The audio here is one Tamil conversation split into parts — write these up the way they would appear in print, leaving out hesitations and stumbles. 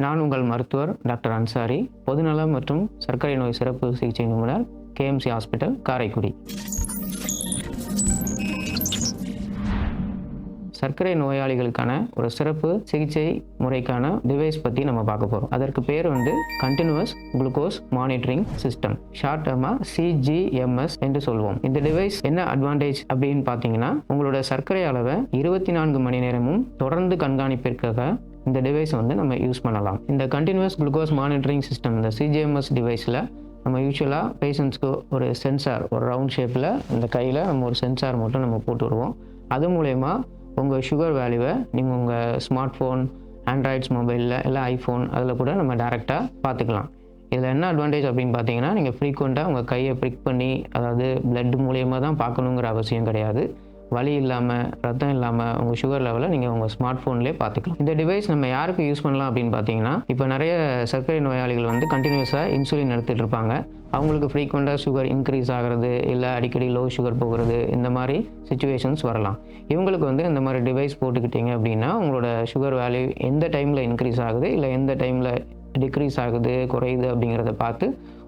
நான் உங்கள் மருத்துவர் டாக்டர் அன்சாரி, பொதுநலம் மற்றும் சர்க்கரை நோய் சிறப்பு சிகிச்சை நிபுணர், கேஎம்சி ஹாஸ்பிட்டல், காரைக்குடி. சர்க்கரை நோயாளிகளுக்கான ஒரு சிறப்பு சிகிச்சை முறைக்கான டிவைஸ் பற்றி நம்ம பார்க்க போகிறோம். அதற்கு பேர் continuous glucose monitoring system, short டேர்மாக CGMS என்று சொல்வோம். இந்த டிவைஸ் என்ன அட்வான்டேஜ் அப்படின்னு பார்த்தீங்கன்னா, உங்களோட சர்க்கரை அளவை 24 மணி நேரமும் தொடர்ந்து கண்காணிப்பிற்காக இந்த டிவைஸ் நம்ம யூஸ் பண்ணலாம். இந்த கண்டினியூஸ் குளுக்கோஸ் மானிட்டரிங் சிஸ்டம், இந்த CGMS டிவைஸில் நம்ம யூஸ்வலாக பேஷண்ட்ஸ்க்கு ஒரு சென்சார், ஒரு ரவுண்ட் ஷேப்பில் இந்த கையில் நம்ம ஒரு சென்சார் மட்டும் நம்ம போட்டு வருவோம். அது மூலயமா உங்கள் சுகர் வேல்யூவை நீங்கள் உங்கள் ஸ்மார்ட் ஃபோன், ஆண்ட்ராய்ட்ஸ் மொபைலில் இல்லை ஐஃபோன் அதில் கூட நம்ம டேரெக்டாக பார்த்துக்கலாம். இதில் என்ன அட்வான்டேஜ் அப்படின்னு பார்த்தீங்கன்னா, நீங்கள் ஃப்ரீக்வெண்ட்டாக உங்கள் கையை ப்ரிக் பண்ணி, அதாவது பிளட் மூலயமா தான் பார்க்கணுங்கிற அவசியம் கிடையாது. வலி இல்லாமல், ரத்தம் இல்லாமல் உங்கள் சுகர் லெவலை நீங்கள் உங்கள் ஸ்மார்ட் ஃபோன்லேயே பார்த்துக்கலாம். இந்த டிவைஸ் நம்ம யாருக்கு யூஸ் பண்ணலாம் அப்படின்னு பார்த்தீங்கன்னா, இப்போ நிறைய சர்க்கரை நோயாளிகள் கண்டினியூஸாக இன்சுலின் எடுத்துகிட்டு இருப்பாங்க. அவங்களுக்கு ஃப்ரீக்வெண்ட்டாக சுகர் இன்க்ரீஸ் ஆகிறது, இல்லை அடிக்கடி லோ சுகர் போகிறது, இந்த மாதிரி சுச்சுவேஷன்ஸ் வரலாம். இவங்களுக்கு இந்த மாதிரி டிவைஸ் போட்டுக்கிட்டீங்க அப்படின்னா, உங்களோட சுகர் வேல்யூ எந்த டைமில் இன்க்ரீஸ் ஆகுது, இல்லை எந்த டைமில் டிக்ரீஸ் ஆகுது, குறையுது அப்படிங்கிறத பார்த்து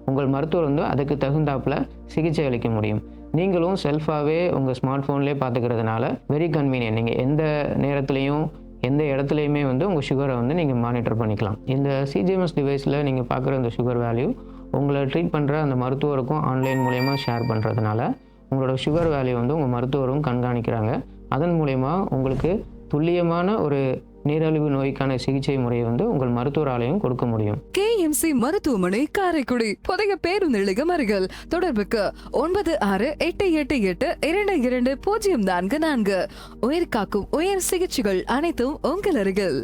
உங்கள் மருத்துவர் அதுக்கு தகுந்தாப்பில் சிகிச்சை அளிக்க முடியும். நீங்களும் செல்ஃபாகவே உங்கள் ஸ்மார்ட் ஃபோன்லேயே பார்த்துக்கிறதுனால வெரி கன்வீனியன்ட். நீங்கள் எந்த நேரத்துலையும் எந்த இடத்துலையுமே உங்கள் சுகரை நீங்கள் மானிட்டர் பண்ணிக்கலாம். இந்த CGMS டிவைஸில் நீங்கள் பார்க்குற இந்த சுகர் வேல்யூ உங்களை ட்ரீட் பண்ணுற அந்த மருத்துவருக்கும் ஆன்லைன் மூலயமா ஷேர் பண்ணுறதுனால உங்களோட சுகர் வேல்யூ உங்கள் மருத்துவரும் கண்காணிக்கிறாங்க. அதன் மூலயமா உங்களுக்கு துல்லியமான ஒரு நீரிழிவு நோய்க்கான சிகிச்சை முறையை உங்கள் மருத்துவராலையும் கொடுக்க முடியும். KMC மருத்துவமனை, காரைக்குடி, புதிய பேருந்து நிலையம் அருகில். தொடர்புக்கு 9688822044. உயிர் காக்கும் உயர் சிகிச்சைகள் அனைத்தும் உங்கள் அருகில்.